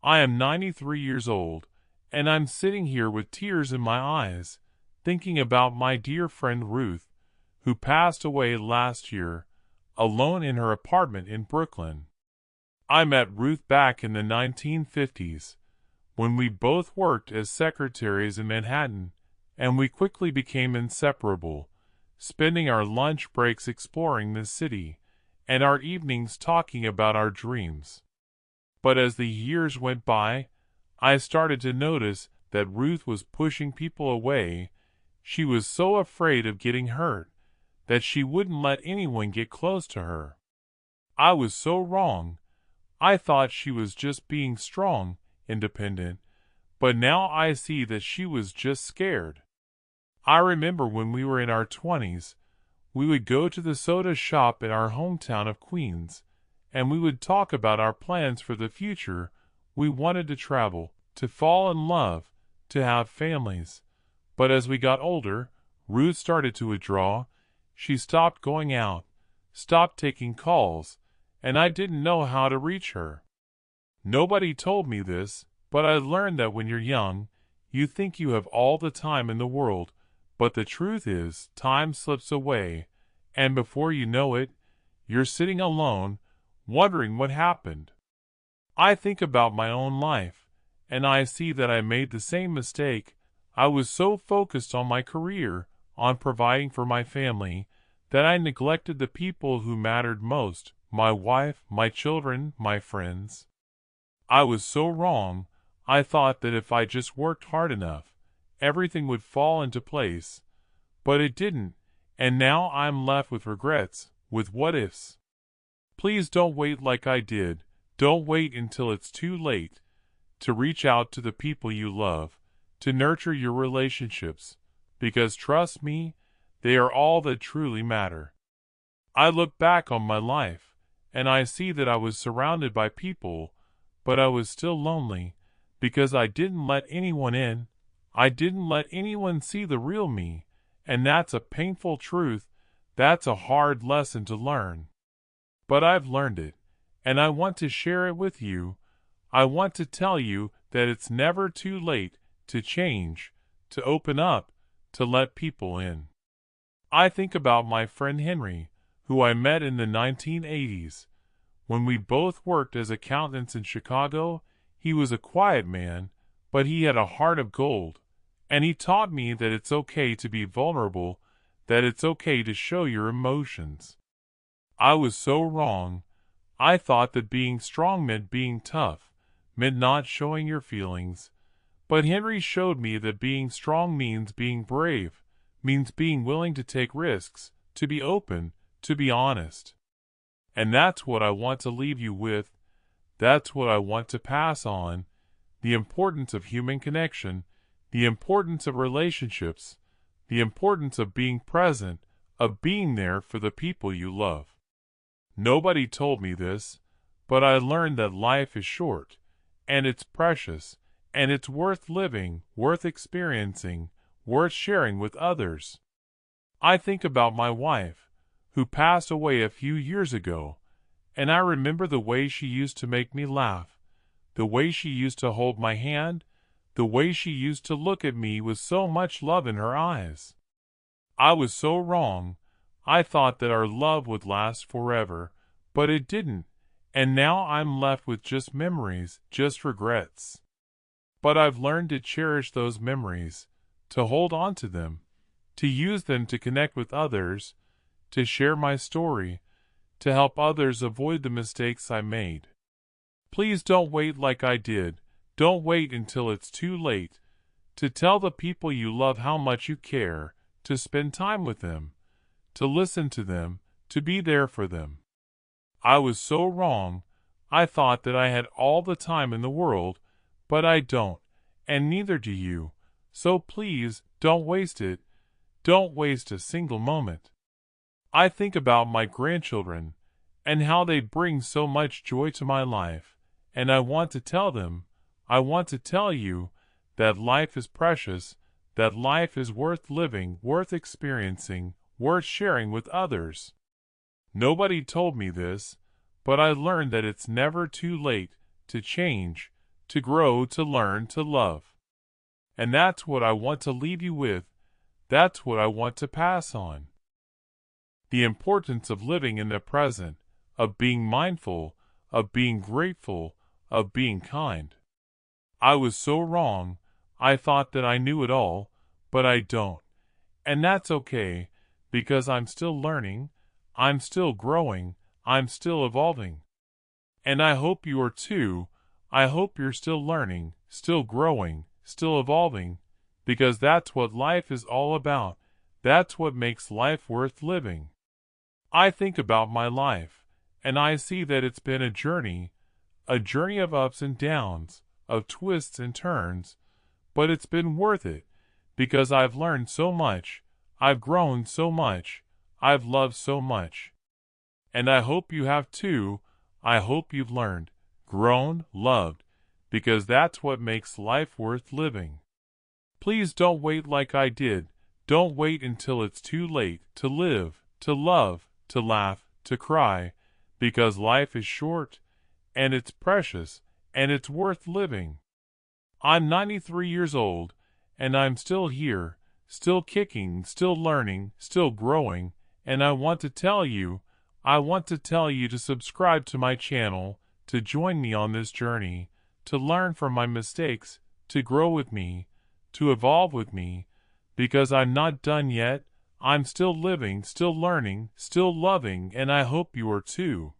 I am 93 years old, and I'm sitting here with tears in my eyes, thinking about my dear friend Ruth, who passed away last year, alone in her apartment in Brooklyn. I met Ruth back in the 1950s, when we both worked as secretaries in Manhattan, and we quickly became inseparable, spending our lunch breaks exploring the city, and our evenings talking about our dreams. But as the years went by, I started to notice that Ruth was pushing people away. She was so afraid of getting hurt that she wouldn't let anyone get close to her. I was so wrong. I thought she was just being strong, independent, but now I see that she was just scared. I remember when we were in our 20s, we would go to the soda shop in our hometown of Queens, and we would talk about our plans for the future. We wanted to travel, to fall in love, to have families. But as we got older, Ruth started to withdraw. She stopped going out, stopped taking calls, and I didn't know how to reach her. Nobody told me this, but I learned that when you're young, you think you have all the time in the world, but the truth is, time slips away, and before you know it, you're sitting alone, wondering what happened. I think about my own life, and I see that I made the same mistake. I was so focused on my career, on providing for my family, that I neglected the people who mattered most, my wife, my children, my friends. I was so wrong. I thought that if I just worked hard enough, everything would fall into place. But it didn't, and now I'm left with regrets, with what-ifs. Please don't wait like I did. Don't wait until it's too late to reach out to the people you love, to nurture your relationships, because trust me, they are all that truly matter. I look back on my life, and I see that I was surrounded by people, but I was still lonely, because I didn't let anyone in. I didn't let anyone see the real me, and that's a painful truth. That's a hard lesson to learn. But I've learned it, and I want to share it with you. I want to tell you that it's never too late to change, to open up, to let people in. I think about my friend Henry, who I met in the 1980s. When we both worked as accountants in Chicago, he was a quiet man, but he had a heart of gold, and he taught me that it's okay to be vulnerable, that it's okay to show your emotions. I was so wrong. I thought that being strong meant being tough, meant not showing your feelings. But Henry showed me that being strong means being brave, means being willing to take risks, to be open, to be honest. And that's what I want to leave you with. That's what I want to pass on. The importance of human connection, the importance of relationships, the importance of being present, of being there for the people you love. Nobody told me this, but I learned that life is short, and it's precious, and it's worth living, worth experiencing, worth sharing with others. I think about my wife, who passed away a few years ago, and I remember the way she used to make me laugh, the way she used to hold my hand, the way she used to look at me with so much love in her eyes. I was so wrong. I thought that our love would last forever, but it didn't, and now I'm left with just memories, just regrets. But I've learned to cherish those memories, to hold on to them, to use them to connect with others, to share my story, to help others avoid the mistakes I made. Please don't wait like I did. Don't wait until it's too late to tell the people you love how much you care, to spend time with them, to listen to them, to be there for them. I was so wrong. I thought that I had all the time in the world, but I don't, and neither do you. So please, don't waste it. Don't waste a single moment. I think about my grandchildren, and how they bring so much joy to my life, and I want to tell them, I want to tell you, that life is precious, that life is worth living, worth experiencing, worth sharing with others. Nobody told me this, but I learned that it's never too late to change, to grow, to learn, to love. And that's what I want to leave you with. That's what I want to pass on. The importance of living in the present, of being mindful, of being grateful, of being kind. I was so wrong. I thought that I knew it all, but I don't. And that's okay, because I'm still learning, I'm still growing, I'm still evolving. And I hope you are too. I hope you're still learning, still growing, still evolving, because that's what life is all about. That's what makes life worth living. I think about my life, and I see that it's been a journey of ups and downs, of twists and turns, but it's been worth it, because I've learned so much, I've grown so much, I've loved so much. And I hope you have too. I hope you've learned, grown, loved, because that's what makes life worth living. Please don't wait like I did. Don't wait until it's too late to live, to love, to laugh, to cry, because life is short, and it's precious, and it's worth living. I'm 93 years old, and I'm still here, still kicking, still learning, still growing, and I want to tell you to subscribe to my channel, to join me on this journey, to learn from my mistakes, to grow with me, to evolve with me, because I'm not done yet. I'm still living, still learning, still loving, and I hope you are too.